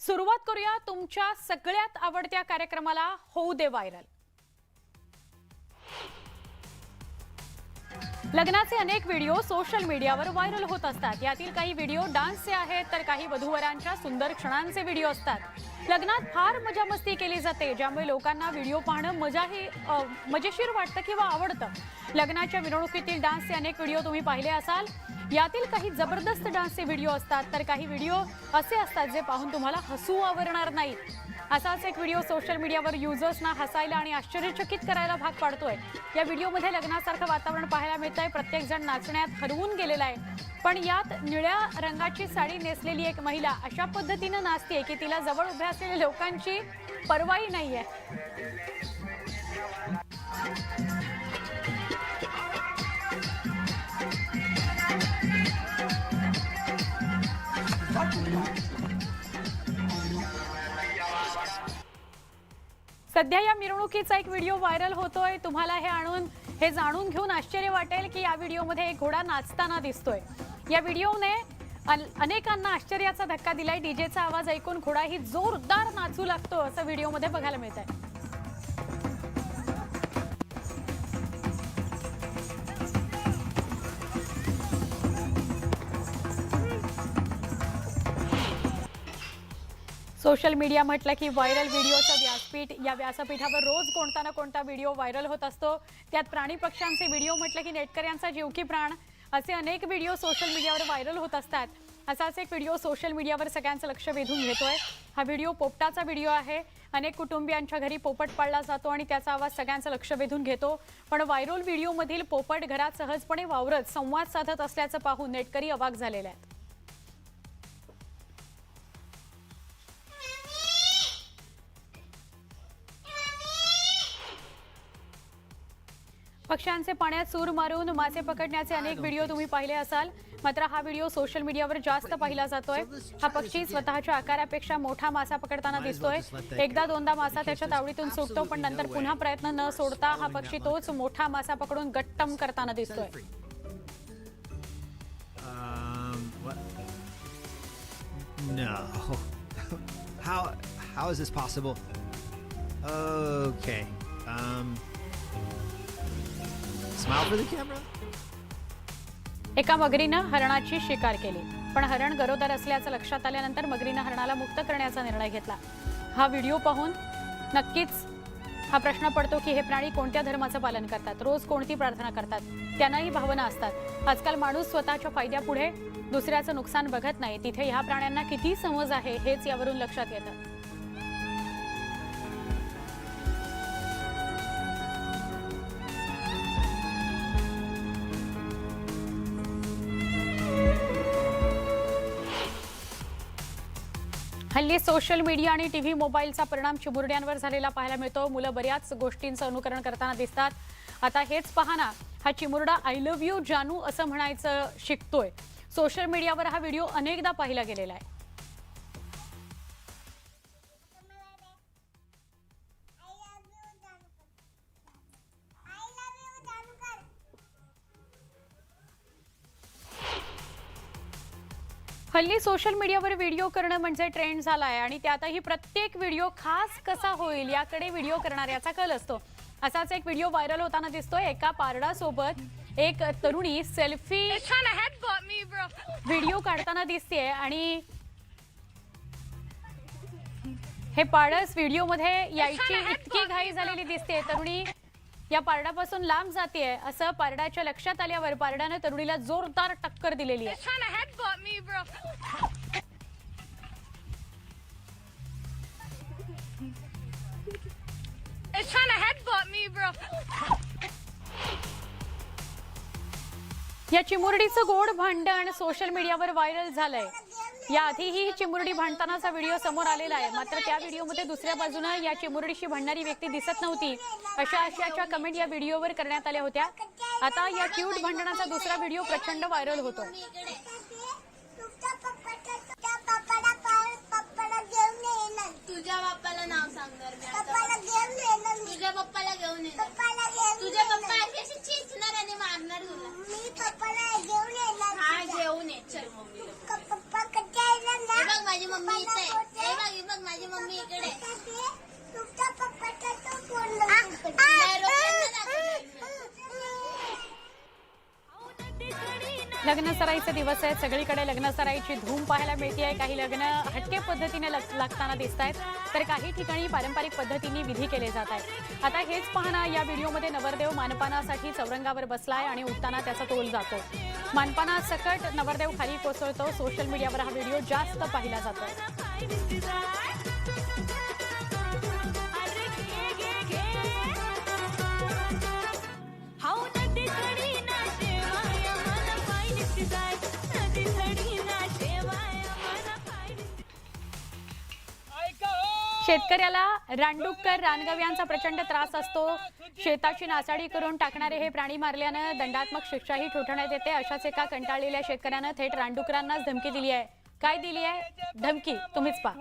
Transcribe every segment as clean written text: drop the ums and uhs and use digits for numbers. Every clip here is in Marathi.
सुरुवात करूया तुमच्या सगळ्यात आवडत्या कार्यक्रमाला होऊ दे व्हायरल। लग्नाचे अनेक व्हिडिओ सोशल मीडियावर व्हायरल होत असतात। यातील काही व्हिडिओ डान्सचे आहेत तर काही वधूवरांच्या सुंदर क्षणांचे व्हिडिओ असतात। लग्नात फार मजा मस्ती केली जाते, ज्यामुळे लोकांना व्हिडिओ पाहणं मजेशीर वाटतं किंवा आवडतं। लग्नाच्या मिरवणुकीतील डान्सचे अनेक व्हिडिओ तुम्ही पाहिले असाल। यातील काही जबरदस्त डान्सचे व्हिडिओ असतात तर काही व्हिडिओ असे असतात जे पाहून तुम्हाला हसू आवरणार नाही। असाच एक व्हिडिओ सोशल मीडियावर युजर्सना हसायला आणि आश्चर्यचकित करायला भाग पाडतोय। या व्हिडिओमध्ये लग्नासारखं वातावरण पाहायला मिळतंय। प्रत्येक जण नाचण्यात हरवून गेलेला आहे, पण यात निळ्या रंगाची साडी नेसलेली एक महिला अशा पद्धतीने नाचते की तिला जवळ उभ्या असलेल्या लोकांची पर्वाही नाहीये। सध्या या मिरवणुकीचा एक व्हिडिओ व्हायरल होतोय। तुम्हाला हे जाणून घेऊन आश्चर्य वाटेल की या व्हिडिओमध्ये एक घोडा नाचताना दिसतोय। या व्हिडिओने अनेकांना आश्चर्याचा धक्का दिलाय। डीजेचा आवाज ऐकून घोडाही जोरदार नाचू लागतो असं व्हिडिओमध्ये बघायला मिळतंय। सोशल मीडिया म्हटलं की व्हायरल व्हिडिओचं व्यासपीठ। या व्यासपीठावर रोज कोणता ना कोणता व्हिडिओ व्हायरल होत असतो। त्यात प्राणी पक्ष्यांचे व्हिडिओ म्हटलं की नेटकऱ्यांचा जीव की प्राण असे अनेक व्हिडिओ सोशल मीडियावर व्हायरल होत असतात। असाच एक व्हिडिओ सोशल मीडियावर सगळ्यांचं लक्ष वेधून घेतोय। हा व्हिडिओ पोपटाचा व्हिडिओ आहे। अनेक कुटुंबियांच्या घरी पोपट पाळला जातो आणि त्याचा आवाज सगळ्यांचं लक्ष वेधून घेतो। पण व्हायरल व्हिडिओमधील पोपट घरात सहजपणे वावरत संवाद साधत असल्याचं पाहून नेटकरी अवाक झालेले आहेत। पक्ष्यांचे पाण्यात सूर मारून मासे पकडण्याचे अनेक व्हिडिओ तुम्ही पाहिले असाल, मात्र हा व्हिडिओ सोशल मीडियावर जास्त पाहिला जातोय। हा पक्षी स्वतःच्या आकारापेक्षा मोठा मासा पकडताना दिसतोय। एकदा दोनदा मासा त्याच्या तावडीतून सुटतो, पण नंतर पुन्हा प्रयत्न न सोडता हा पक्षी तोच मोठा मासा पकडून गट्टम करताना दिसतोय। No. How is this possible? Okay. Smile for the camera. एका मगरीनं हरणाची शिकार केली, पण हरण गरोदर असल्याचं लक्षात आल्यानंतर मगरीनं हरणाला मुक्त करण्याचा निर्णय घेतला। हा व्हिडिओ पाहून नक्कीच हा प्रश्न पडतो की हे प्राणी कोणत्या धर्माचं पालन करतात, रोज कोणती प्रार्थना करतात, त्यांनाही भावना असतात। आजकाल माणूस स्वतःच्या फायद्यापुढे दुसऱ्याचं नुकसान बघत नाही, तिथे ह्या प्राण्यांना किती समज आहे हेच यावरून लक्षात येतं। हल्ली सोशल मीडिया आणि टीव्ही मोबाईलचा परिणाम चिमुरड्यांवर झालेला पाहायला मिळतो। मुलं बऱ्याच गोष्टींचं अनुकरण करताना दिसतात। आता हेच पहा ना, हा चिमुरडा आय लव्ह यू जानू असं म्हणायचं शिकतोय। सोशल मीडियावर हा व्हिडिओ अनेकदा पाहिला गेलेला आहे। हल्ली सोशल मीडियावर व्हिडिओ करणं म्हणजे ट्रेंड झालाय आणि त्यातही प्रत्येक व्हिडिओ खास कसा होईल याकडे व्हिडिओ करणाऱ्याचा कल असतो। असाच एक व्हिडिओ व्हायरल होताना दिसतोय। एका पारडासोबत एक तरुणी सेल्फी व्हिडिओ काढताना दिसतेय आणि हे पारडस व्हिडिओमध्ये यायची इतकी घाई झालेली दिसते। तरुणी या पारडापासून लांब जातेय असं पारडाच्या लक्षात आल्यावर पारडाने तरुणीला जोरदार टक्कर दिलेली आहे। या चिमुरडीचं गोड भांडण सोशल मीडियावर व्हायरल झालंय। याआधीही ही चिमुरडी भांडतानाचा व्हिडिओ समोर आलेला आहे, मात्र त्या व्हिडिओमध्ये दुसऱ्या बाजूने या चिमुरडीशी भांडणारी व्यक्ती दिसत नव्हती। अशाच्या कमेंट या व्हिडिओवर करण्यात आल्या होत्या। आता या क्यूट भांडणाचा दुसरा व्हिडिओ प्रचंड व्हायरल होतो। तुझ्या बाप्पाला नाव सांगणार मी आता। तुझ्या पप्पाला घेऊन येणार। तुझ्या पप्पा अशी चिचणार आणि मारणार तुला। मी पप्पाला घेऊन येणार। हा घेऊन ये चल मम्मी। पप्पा कधी येणार? माझी मम्मी इथे आहे। लग्नसराईचे दिवस आहेत. सगळीकडे लग्नसराईची धूम पाहायला मिळते आहे. काही लग्न हटके पद्धतीने लागताना दिसत आहेत, तर काही ठिकाणी पारंपरिक पद्धतीने विधी केले जात आहेत. आता हेच पाहणं, या व्हिडिओमध्ये नवरदेव मानपानासाठी चौरंगावर बसलाय आणि उठताना त्याचा तोल जातो. मानपाना सकट नवरदेव खाली कोसळतो. सोशल मीडियावर हा व्हिडिओ जास्त पाहिला जातो. शेतकऱ्याला रानडुक्कर रानगव्यांचा प्रचंड त्रास असतो. शेताची नासाडी करून टाकणारे हे प्राणी मारल्यानं दंडात्मक शिक्षाही ठोठावण्यात येते. अशाच एका कंटाळलेल्या शेतकऱ्यानं थेट रानडुकरांनाच धमकी दिली आहे. काय दिली आहे धमकी, तुम्हीच पहा.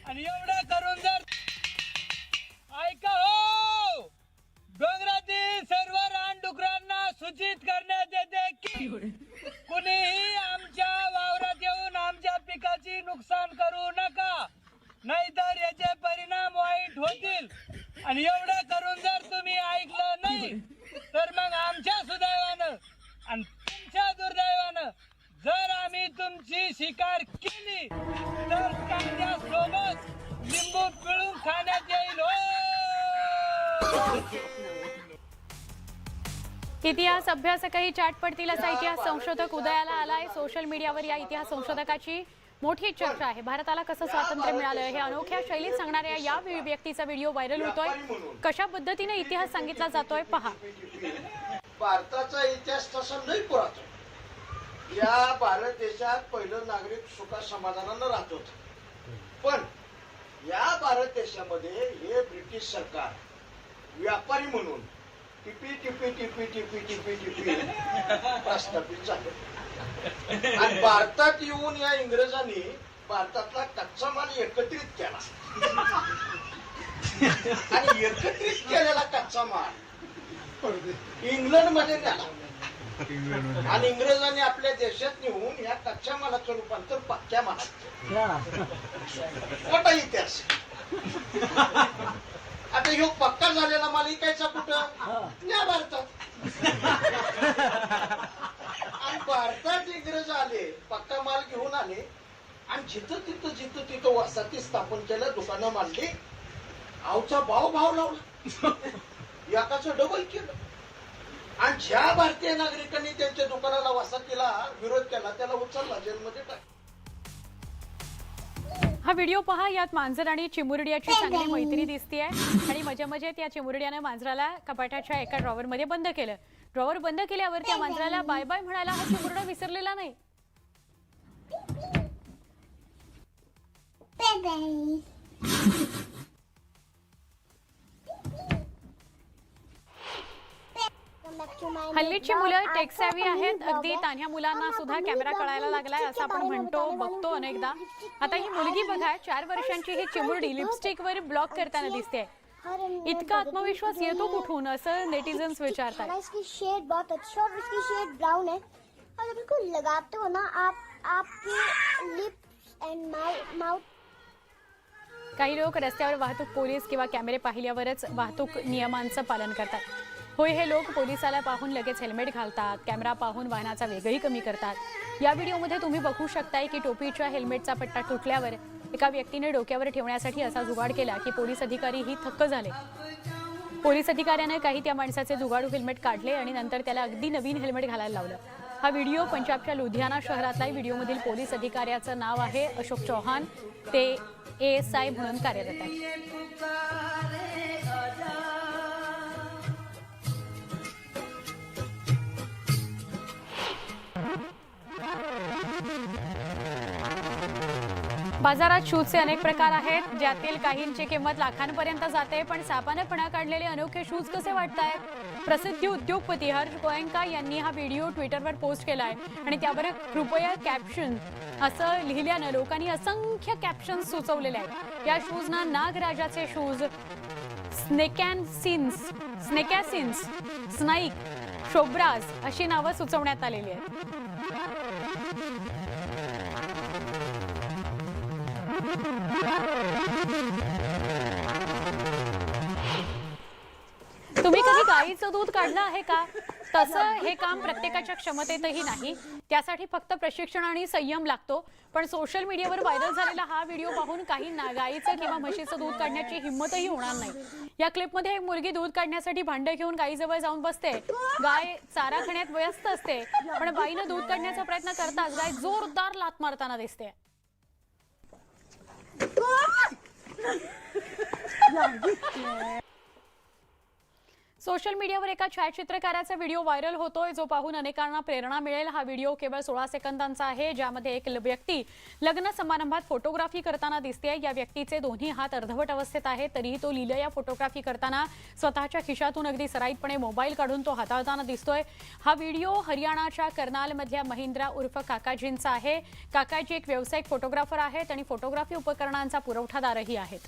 आणि एवढं करून जर ऐका हो, डोंगरातील सर्व रानडुकरांना सूचित करण्यात येते की कुणीही आमच्या वावरात येऊन आमच्या पिकाची नुकसान करू नका, नाहीतर याचे परिणाम वाईट होतील. आणि एवढं करून जर तुम्ही ऐकलं नाही तर मग आमच्या सुदैवानं आणि तुमच्या दुर्दैवानं जर आम्ही तुमची शिकार केली तर कांद्यासोबत लिंबू पिळून खाण्यात येईल. इतिहास अभ्यासकही चाट पडतील असा इतिहास संशोधक उदयाला आलाय. सोशल मीडियावर या इतिहास संशोधकाची मोठी चर्चा आहे. भारताला कसं स्वातंत्र्य मिळालं हे अनोख्या शैलीत सांगणाऱ्या या व्यक्तीचा व्हिडिओ व्हायरल होतोय. कशा पद्धतीने इतिहास सांगितला जातोय पहा. भारताचा इतिहास तसा नाही पुरातन. या भारत देशात पहिलं नागरिक सुखा समाधानानं राहत होत, पण या भारत देशामध्ये हे ब्रिटिश सरकार व्यापारी म्हणून टिपी टिपी टिपी टिपी टिपी टिपी प्रस्थापित झाले. आणि भारतात येऊन या इंग्रजांनी भारतातला कच्चा माल एकत्रित केला आणि एकत्रित केलेला कच्चा माल इंग्लंड मध्ये नेला आणि इंग्रजांनी आपल्या देशात नेऊन या कच्च्या मालाचं रूपांतर पक्क्या मालात. मोठा इतिहास. आता ह्यो पक्का झालेला माल इकायचा कुठं? या भारतात. आणि भारतात इंग्रज आले, पक्का माल घेऊन आले आणि जिथं तिथं वसाहती स्थापन केलं, दुकानं मांडली, आवचा भाव लावला, याकाचं डबल केलं. आणि ज्या भारतीय नागरिकांनी त्यांच्या दुकानाला वसाहतीला विरोध केला त्याला उचलला, जेलमध्ये टाकलं. हा व्हिडिओ पहा. यात मांजर आणि चिमुरड्याची चांगली मैत्री दिसतीये आणि मजेत या चिमुरड्याने मांजराला कपाटाच्या एका ड्रॉवर मध्ये बंद केलं. ड्रॉवर बंद केल्यावर त्या मांजराला बाय बाय म्हणायला हा चिमुरडा विसरलेला नाही. हल्लीची मुलं टेक सॅव्ही आहेत. अगदी तान्ह्या मुलांना सुद्धा कॅमेरा कळायला लागलाय असं आपण म्हणतो, बघतो अनेकदा. आता ही मुलगी बघा, 4 वर्षांची ही चिमुरडी लिपस्टिक वर ब्लॉक करताना दिसते. इतका आत्मविश्वास येतो कुठून असं नेटिझन्स विचारतात. इसकी शेड बहुत अच्छी और इसकी शेड ब्राउन है और जब इसको लगाते हो ना आप आपके लिप्स एंड माउथ. काही लोक रस्त्यावर वाहतूक पोलीस किंवा कॅमेरे पाहिल्यावरच वाहतूक नियमांचं पालन करतात. होय, हे लोक पोलिसाला पाहून लगेच हेल्मेट घालतात, कॅमेरा पाहून वाहनाचा वेगही कमी करतात. या व्हिडिओमध्ये तुम्ही बघू शकताय की टोपीच्या हेल्मेटचा पट्टा तुटल्यावर एका व्यक्तीने डोक्यावर ठेवण्यासाठी असा जुगाड केला की पोलीस अधिकारीही थक्क झाले. पोलीस अधिकाऱ्याने काही त्या माणसाचे जुगाडू हेल्मेट काढले आणि नंतर त्याला अगदी नवीन हेल्मेट घालायला लावलं. हा व्हिडिओ पंजाबच्या लुधियाना शहरातला. व्हिडिओमधील पोलीस अधिकाऱ्याचं नाव आहे अशोक चौहान. ते ASI म्हणून कार्यरत आहे. बाजारात शूजचे अनेक प्रकार आहेत, ज्यातील काहींची किंमत लाखांपर्यंत जाते. पण सापाने पणा काढलेले अनोखे शूज कसे वाटतायत? प्रसिद्ध उद्योगपती हर्ष गोयंका यांनी हा व्हिडिओ ट्विटरवर पोस्ट केलाय आणि त्यावर कृपया कॅप्शन असं लिहिल्यानं लोकांनी असंख्य कॅप्शन सुचवलेले आहेत. या शूजना नागराजाचे शूज, स्नेकॅसिन्स, स्नाईक, शोब्राज अशी नावं सुचवण्यात आलेली आहेत. तुम्ही कधी गाईचं दूध काढलं आहे का? तसं हे काम प्रत्येकाच्या क्षमतेतही नाही, त्यासाठी फक्त प्रशिक्षण आणि संयम लागतो. पण सोशल मीडियावर व्हायरल झालेला हा व्हिडिओ पाहून काही गाईचं किंवा म्हशीचं दूध काढण्याची हिंमतही होणार नाही. या क्लिपमध्ये एक मुलगी दूध काढण्यासाठी भांडे घेऊन गाईजवळ जाऊन बसते. गाय चारा खाण्यात व्यस्त असते, पण बाईनं दूध काढण्याचा प्रयत्न करताच गाय जोरदार लाथ मारताना दिसते. सोशल मीडियावर एका छायाचित्रकाराचा व्हिडिओ व्हायरल होतोय, जो पाहून अनेकांना प्रेरणा मिळेल. हा व्हिडिओ केवळ 16 सेकंदांचा आहे, ज्यामध्ये एक व्यक्ती लग्न समारंभात फोटोग्राफी करताना दिसते. या व्यक्तीचे दोन्ही हात अर्धवट अवस्थेत आहेत, तरीही तो लीलया फोटोग्राफी करताना स्वतःच्या खिशातून अगदी सराईतपणे मोबाईल काढून तो हाताळताना दिसतोय. हा व्हिडिओ हरियाणाच्या कर्नालमधल्या महिंद्रा उर्फ काकाजींचा आहे. काकाजी एक व्यावसायिक फोटोग्राफर आहेत आणि फोटोग्राफी उपकरणांचा पुरवठादारही आहेत.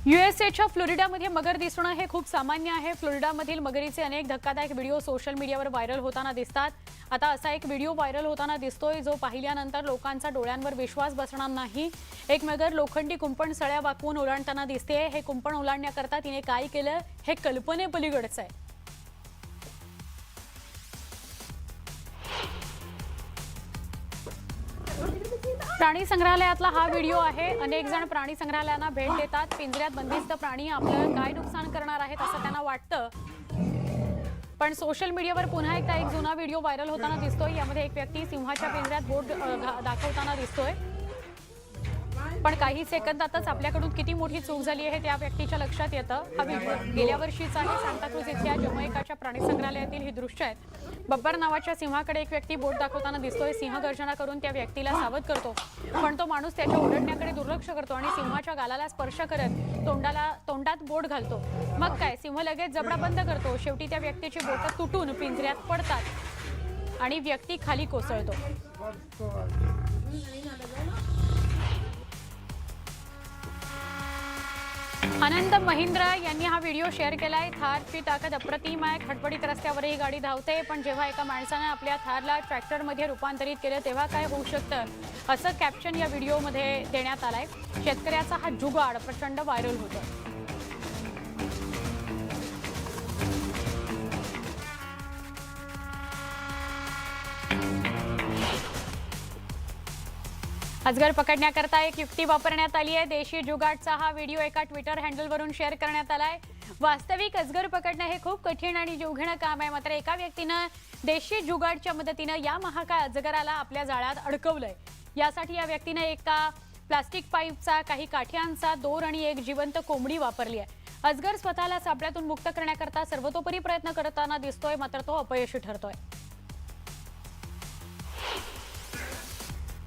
यूएसएच्या फ्लोरिडामध्ये मगर दिसणं हे खूप सामान्य आहे. फ्लोरिडामधील मगरीचे अनेक धक्कादायक व्हिडिओ सोशल मीडियावर व्हायरल होताना दिसतात. आता असा एक व्हिडिओ व्हायरल होताना दिसतोय, जो पाहिल्यानंतर लोकांचा डोळ्यांवर विश्वास बसणार नाही. एक मगर लोखंडी कुंपण सळ्या वाकवून ओलांडताना दिसते. हे कुंपण ओलांडण्याकरता तिने काय केलं हे कल्पनेपलीकडचं आहे. प्राणी संग्रहालयातला हा व्हिडिओ आहे. अनेक जण प्राणी संग्रहालयांना भेट देतात. पिंजऱ्यात बंदिस्त प्राणी आपलं काय नुकसान करणार आहेत असं त्यांना वाटतं. पण सोशल मीडियावर पुन्हा एकदा एक जुना व्हिडिओ व्हायरल होताना दिसतोय. यामध्ये एक व्यक्ती सिंहाच्या पिंजऱ्यात बोट दाखवताना दिसतोय. पण काही सेकंदातच आपल्याकडून किती मोठी चूक झाली आहे त्या व्यक्तीच्या लक्षात येतं. हा व्हिडिओ गेल्या वर्षीचा आहे. सांताक्रूज इथल्या जमैकाच्या प्राणी संग्रहालयातील ही दृश्य आहेत. बब्बर नावाच्या सिंहाकडे एक व्यक्ती बोट दाखवताना दिसतोय. सिंह गर्जना करून त्या व्यक्तीला सावध करतो, पण तो माणूस त्याच्या ओरडण्याकडे दुर्लक्ष करतो आणि सिंहाच्या गालाला स्पर्श करत तोंडात बोट घालतो. मग काय, सिंह लगेच जबडा बंद करतो. शेवटी त्या व्यक्तीची बोटं तुटून पिंजऱ्यात पडतात आणि व्यक्ती खाली कोसळतो. आनंद महिंद्रा यांनी हा व्हिडिओ शेअर केलाय. थारची ताकद अप्रतिम आहे. खडबडीत रस्त्यावर ही गाडी धावते, पण जेव्हा एका माणसाने आपल्या थारला ट्रॅक्टरमध्ये रूपांतरित केलं तेव्हा काय होऊ शकतं, असं कॅप्शन या व्हिडिओमध्ये देण्यात आलंय. शेतकऱ्याचा हा जुगाड प्रचंड व्हायरल होतो. अजगर पकडण्याकरता एक युक्ती वापरण्यात आली आहे. देशी जुगाडचा हा व्हिडिओ एका ट्विटर हँडलवरून शेअर करण्यात आलाय. वास्तविक अजगर पकडणं हे खूप कठीण आणि जीवघेणं काम आहे, मात्र एका व्यक्तीनं देशी जुगाडच्या मदतीनं या महाकाय अजगराला आपल्या जाळ्यात अडकवलंय. यासाठी या व्यक्तीनं एका प्लास्टिक पाईपचा, काही काठ्यांचा दोर आणि एक जिवंत कोंबडी वापरली आहे. अजगर स्वतःला सापळ्यातून मुक्त करण्याकरता सर्वतोपरी प्रयत्न करताना दिसतोय, मात्र तो अपयशी ठरतोय.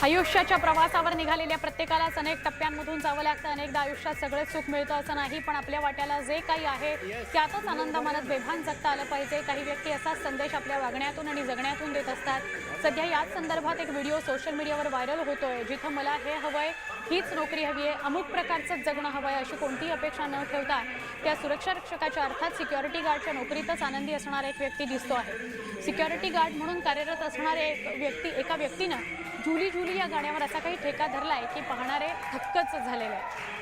आयुष्याच्या प्रवासावर निघालेल्या प्रत्येकालाच अनेक टप्प्यांमधून जावं लागतं. अनेकदा आयुष्यात सगळं सुख मिळतं असं नाही, पण आपल्या वाट्याला जे काही आहे त्यातच आनंद मानत बेभान जगता आलं पाहिजे. काही व्यक्ती असाच संदेश आपल्या वागण्यातून आणि जगण्यातून देत असतात. सध्या याच संदर्भात एक व्हिडिओ सोशल मीडियावर व्हायरल होतोय. जिथं मला हे हवंय, हीच नोकरी हवी आहे, अमुक प्रकारचं जगणं हवंय, अशी कोणतीही अपेक्षा न ठेवता त्या सुरक्षा रक्षकाच्या अर्थात सिक्युरिटी गार्डच्या नोकरीतच आनंदी असणारा एक व्यक्ती दिसतो आहे. सिक्युरिटी गार्ड म्हणून कार्यरत असणारे एका व्यक्तीनं जुली जुली या गाण्यावर असा काही ठेका धरलाय की पाहणारे थक्कच झालेले आहे.